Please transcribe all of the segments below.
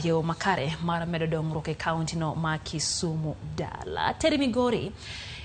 yo makare mar medo dongruok e kaunti no ma Kisumu dala. Teri Migori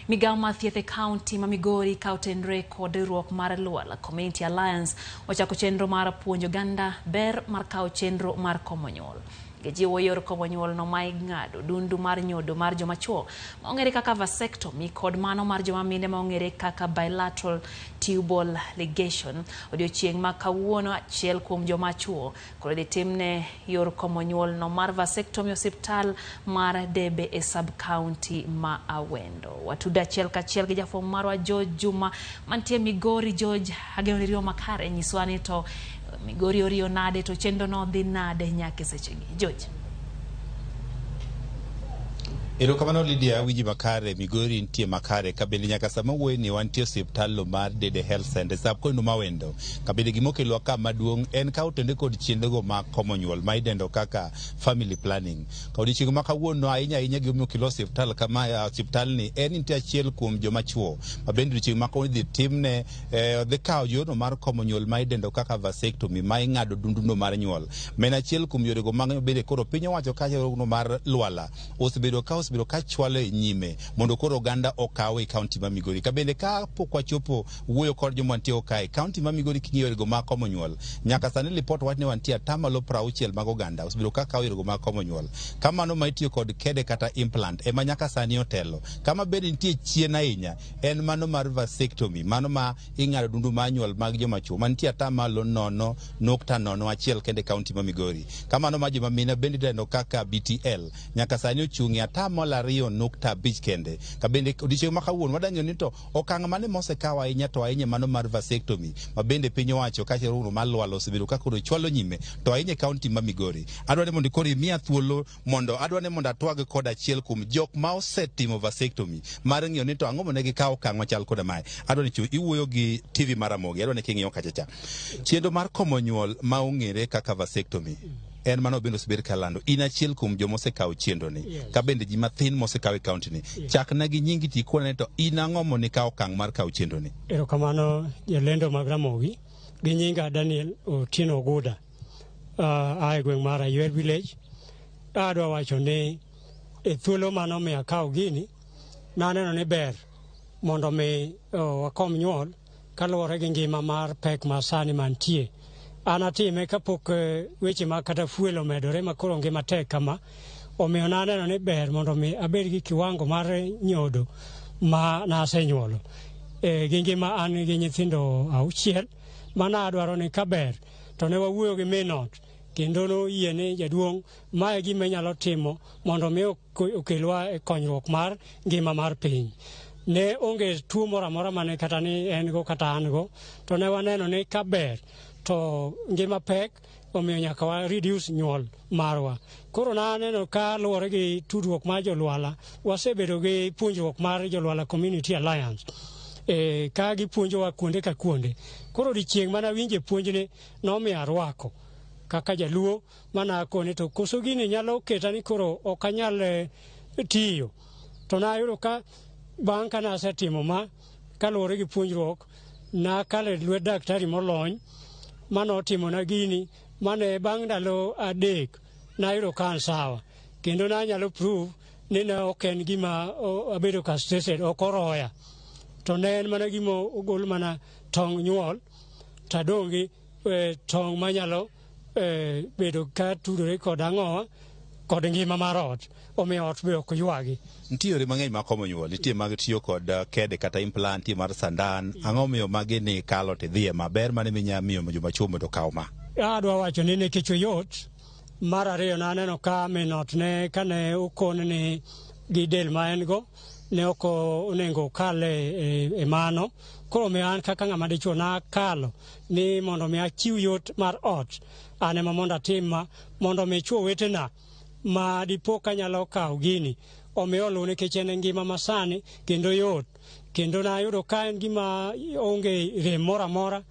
Migao mar thieth e kaunti ma Migori kautenre kod riwruok mar Luala Community Alliance ochako chenro mar puonjo oganda ber mar kawo chenro mar komo nyuol. Gijiwo yor komo nyuol no ma ing'ado odundu mar nyodo mar joma chuo ma ong'ere kaka vasectomy kod mano mar joma mine ma ong'ere kaka bilateral tubal ligation. Odiochieng' ma kawuono achiel kuom joma chuo koro dhi timne yor komo nyuol no mar vasectomy osiptal mar Debe e sub county ma Awendo. Watuda achiel kachiel gi jafwambo marwa George Juma mantie Migori. George, ageno ni riyo makare nyiswani to Migori orio nade to chenro no dhi nade nyaka sechegi. George. Erokamano Lydia, wiji makare Migori ntie makare kabende nyaka sama wuoyni wantie osiptal mar Dede Health Center sab kono ma Awendo. Kabende gimokelo ka maduong' en ka otende kod chenrogo ma komo nyuol ma idendo kaka family planning. Ka odiochieng' ma kawuono ahinya gimokelo osiptal kama osiptal ni en nitie achiel kuom joma chuo ma bende odiochieng' ma kawuono dhi timne dhi kawo yorno mar komo nyuol ma idendo kaka vasectomy ma ing'ado odunduno mar nyuol. Men achiel kuom yorego ma bende koro piny owacho ka yorno mar Luala osebedo ka chwalo nyime mondo koro oganda okawe kaunti ma Migori. Kabende ka pok wachopo wuoyo kod joma wantie okae kaunti ma Migori king'iyo yorego ma komo nyuol nyaka sani lipot wach ne wantie atamalo 60 mag oganda osebedo ka kawo yorego ma komo nyuol. Kamano ma itiyo kod kede kata implant ema nyaka sani otelo. Kama bende nitie chien ahinya en mano mar vasectomy, mano ma ing'ado odundu mar nyuol mag joma chuo mantie atamalo 0.01 kende kaunti ma Migori. Kamano ma joma mine bende idendo kaka BTL nyaka sani ochung'e atamalo 2.5 kende. Kabende odiochieng' ma kawuono wadanyo ni to okang' mane mosekawa ahinya to ahinya mano mar vasectomy ma bende piny owacho ka chenro mar Luala osebedo ka koro chwalo nyime to ahinya kaunti ma Migori. Adwani mondo koro imiya thuolo mondo atwag kod achiel kuom jok ma osetimo vasectomy mar ng'iyo ni to ang'o mondo gikawo okang' machal koda mae. Adwani iwuoyo gi TV mar Ramogi, adwani king'iyo kachacha chenro mar komo nyuol ma ong'ere kaka vasectomy en mano bende osebed kalando. In achiel kuom joma osekawo chenro ni. Yes. Ka bende ji mathin mosekawo e kaunti ni. Yes. Chakna gi nyingi ti kone to in ang'o moni kawo okang' mar kawo chenro ni. Erokamano jalendo mag Ramogi gi nyinga Daniel Otieno Oguda. Ae gweng' mar Aywer village. Adwa wacho ni e thuolo mano mi akawo gini naneno ni ber mondo mi wakom nyuol kaluwore gi ngima mar pek ma sani mantie. Anatime kapok weche ma kata fuelo medore makoro ngima tek kama omiyo naneno ni ber mondo mi abed gi kiwango mar nyodo ma nasenyuolo. Gi ngima an gi nyithindo 6 mana adwaro ni kaber to ne wawuoyo gi minot kendo no yie ni jaduong' mae gima nyalo timo mondo mi okelwa konyruok mar ngima mar piny. Ne onge tuo moro amora mane kata ni en go kata an go to ne waneno ni kaber to ngima pek omiyo nyaka wa reduce nyuol marwa. Koro naneno ka luwore gi tudruok mar joluala wasebedo gi puonjruok mar joluala Community Alliance ka gipuonjowa kuonde ka kuonde. Koro odiochieng' mana winje puonjne nomiyo arwako kaka jaluo mana kone to koso gini nyalo keta ni koro ok anyal tiyo. To nayudo ka bang' ka nasetimo ma kaluwore gi puonjruok nakale lwet daktari molony manotimo na gini mane bang' ndalo 3 nayudo ka an sawa kendo nanyalo prove ni ne ok en gima abedo castrated ok oroya to ne en mana gima ogol mana tong' nyuol tadongi tong' manyalo bedo ka tudore kod ang'owa kod ngima mar ot omiyo ot be ok ywagi. Nitie yore mang'eny mag komo nyuol, nitie mag tiyo kod kede kata implant, nitie mar sandan. Ang'o miyo magi ni kalo to dhiye maber mane minya miyo joma chuo mondo kaw ma? Adwa wacho ni nikech oyot. Mar ariyo naneno ka minot ne kane okon ni gi del ma en go ne ok onego kale e mano. Koro miyo an kaka ng'ama dichuo nakalo ni mondo mi achiw yot mar ot ane ma mondo atim mondo mi chuo wetena ma dipo ka nyalo kawo gini omiyo luw nikech en ngima masani kendo yot kendo nayudo ka en gima onge rem moro amora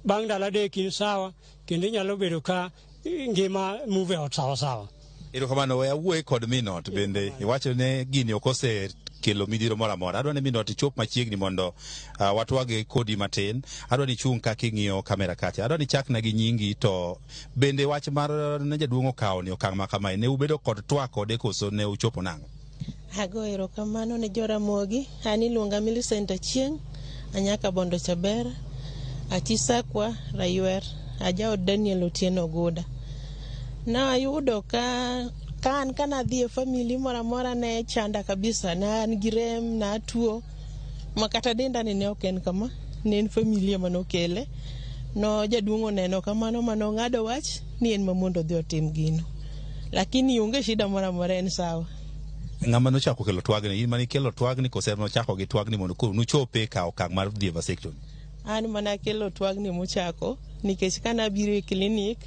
bang' ndalo 3 in sawa kendo nyalo bedo ka ngima move ot sawa sawa. Erokamano we awuoye kod Minot bende iwacho ne gini okose kelo midhiro moro amora. Adwa ni Minot ichop machiegni mondo watwage kodi matin. Adwa ni chung kaka ing'iyo kamera kacha. Adwa ni chakna gi nyingi to bende wach mar ne jaduong' okawo ni okang' ma kamae. Ne ubedo kod twak kode koso ne uchopo nang'o? Ago erokamano ne jo Ramogi. An iluonga Millicent Achieng', anyaka Bondo Chaber, achisakwa Raywer, ajaod Daniel Otieno Goda. Na ayudo ka an kana dhi e family mora mora ne chanda kabisa, na an gi rem, na tuo makata denda ne ok en kama, ne en familia manokele. No jaduong' oneno kamano mano ng'ado wach ni en mamondo dhi otim gino, lakini onge shida mora mora, en sawa. Ng'ama nochako kelo twagni? In mani kelo twagni kose nochako gi twagni mondo koro nuchope ka okang' mar dhi vasectomy? An mana kelo twagni mochako nikech kana biro e klinik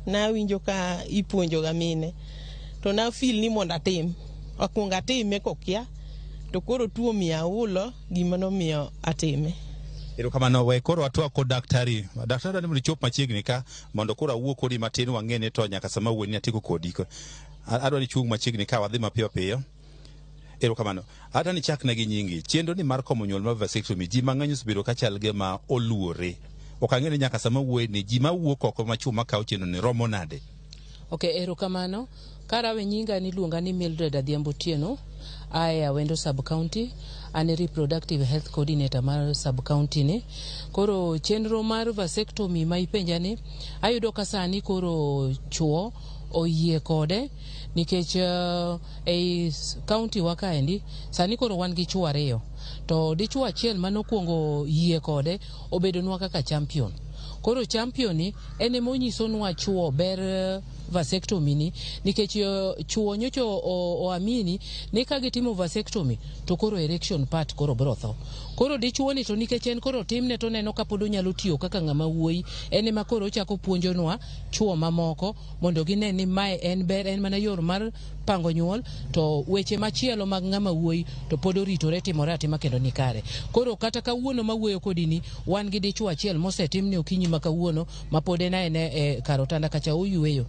na winjo ka ipuonjo ga mine, to na feel ni mondo atim, akwongo atime kokia, to koro tuo miya ulo gima nomiyo atime. Erokamano we koro atwa kod daktari. Daktari ni mondo chop machiegni ka mondo koro awuo kodi matin wang'ene to nyaka sama wuoni ni atieko kodi. Adwa ni chung machiegni ka wadhi mapiyo piyo. Erokamano. Adwa ni chakna gi nyingi. Chenro ni mar komo nyuol mar vasectomy ji mang'eny osebedo ka chal ge ma oluore. Okang'eni nyaka sama wuoyi ni ji mawuok oko ma chuo makawo chenro ni romo nade? Okay, erokamano. Karawe nyinga ni luonga ni Mildred Adhiambo Otieno, ae Awendo sub-county, ane reproductive health coordinator mar sub-county ni. Koro chenro mar vasectomy ma ipenja ni, ayudo ka sani koro Chuo oyie kode, nikech ei county wakaendi, sani koro wan gi chuo ariyo. To dichuo achiel manokuongo yie kode, obedonwa kaka champion. Koro champion ni ene monyisonwa chuo ber vasectomy ni, nikech chuo nyocho oamini ni ka gitimo vasectomy to koro erection part koro brotho. Koro dichuo ni to nikech en koro timne to neno kapod onyalo tiyo kaka ng'ama wuoyi, ene ma koro chako puonjonwa chuo mamoko mondo gine ni mae en ber, en mana yor mar pango nyuol, to weche machielo mag ng'ama wuoyi to pod oritore timore atima kendo ni kare. Koro kata kawuono ma wuoyo kodi ni, wan gi dichuo achiel mosetimne okinyi ma kawuono ma pod ene kar otanda kacha oyueyo.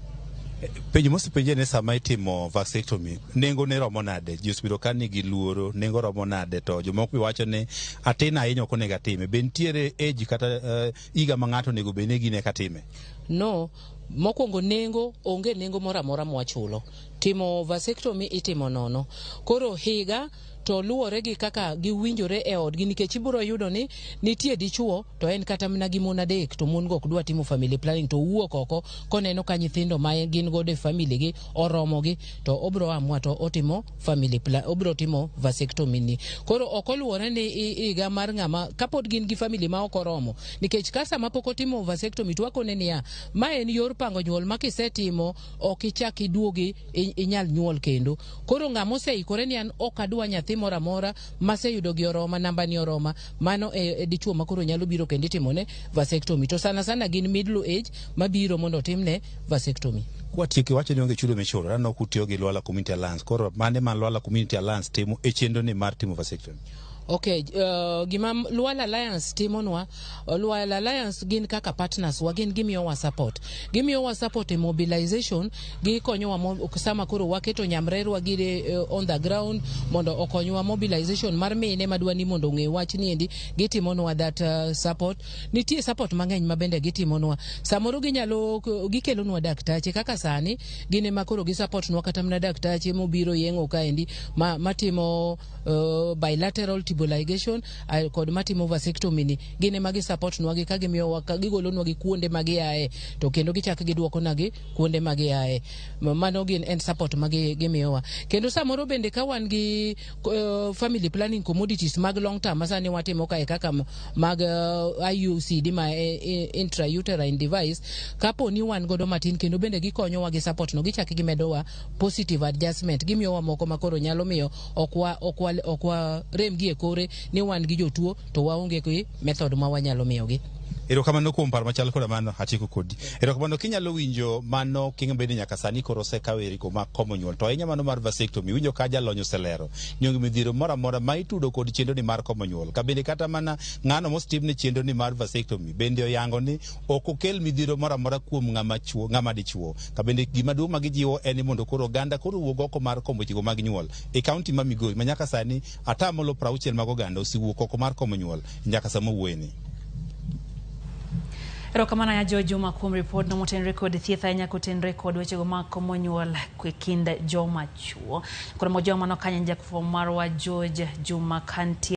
Penjo mosepenje ne sama itimo vasectomy, nengo ne romo nade? Ji osebedo ka nigi luoro, nengo romo nade? To jomoko wacho ni atin ahinya ok onego atime. Be nitiere age kata higa ma ng'ato onego bed ni gine ka time? No, mokwongo nengo, onge nengo mora mora mwachulo. Timo vasectomy itimo nono. Koro higa to luore gi kaka giwinjore e odgi, nikech ibiro yudo ni nitie dichuo to en kata mana gi mon adek, to mon go ok dwa timo family planning, to wuok oko koneno ka nyithindo ma gin godo e family gi oromo gi, to obro amua to otimo family plan, obro timo vasectomy ni. Koro ok oluore ni higa mar ng'ama kapod gin gi family ma ok oromo, nikech ka sama pok otimo vasectomy to wakone ni ma en yor pango nyuol ma kisetimo ok ichak iduogi inyal nyuol kendo. Koro ng'ama oseikore ni an ok adwa nyathi mora mora maseyudo gi oroma, namba ni oroma, mano dichuo makoro nyalo biro kendo itimone vasectomy. To sana sana gin middle age mabiro mondo timne vasectomy. Kwatieki wacho ni onge chudo michulo, rano kutiyo gi Luala Community Alliance. Koro mane man Luala Community Alliance timo e chenro ni mar timo vasectomy? Okay, gima Luala Alliance timonwa, Luala Alliance gin kaka partners wa, gin gimiyowa support. Gimiyowa support e mobilization, gikonyowa sama koro waketo nyamrerwa gire on the ground mondo okonywa mobilization mar mine madwani mondo ng'e wach ni endi, gitimonwa that support. Nitie support mang'eny mabende gitimonwa. Samoro ginyalo gikelonwa daktache, kaka sani gine makoro gisupport nwa kata mna daktache mobiro yeng'o kaendi matimo bilateral ligation kod matimo vasectomy ni, gine magi support nwagi ka gimiyowa, ka gigolonwa gi kuonde magi ae, to kendo gichak giduoko nagi kuonde magi ae. Mano gin en support magi gimiyowa. Kendo samoro bende ka wan gi family planning commodities mag long term masani watimo kae kaka mag IUCD ma intrauterine device, kapo ni wan godo matin kendo bende gikonyowa gi support no, gichak gimedowa positive adjustment, gimiyowa moko makoro nyalo miyo okwa rem gi kore ni wan gi jotuo to waonge gi method ma wanyalo miyogi. Erokamano kuom paro machal koda mano atieko kodi. Erokamano kinyalo winjo mano kinga bende nyaka sani koro osekawe riko ma komo nyuol. To ahinya mano mar vasectomy winjo ka jalony oselero. Nyong midhiero moro amora ma itudo kod chendo ni mar komo nyuol. Ka bende kata mana ng'ano mostimne chendo ni mar vasectomy bende oyango ni ok okel midhiero moro amora kuom ng'ama dichuo. Ka bende gima duong' ma gijiwo en ni mondo koro oganda koro wuog oko mar komo weche mag nyuol. E kaunti ma Migori ma nyaka sani atamalo 60 mag oganda osiwuok oko mar komo nyuol nyaka sama wuoyeni. Erokamano ya Juma kuom report no motenre kod thieth ahinya kotenre kod weche go mag komo nyuol kwe kind joma chuo. Koro mo joma no kanya jakuo marwa Juma kanti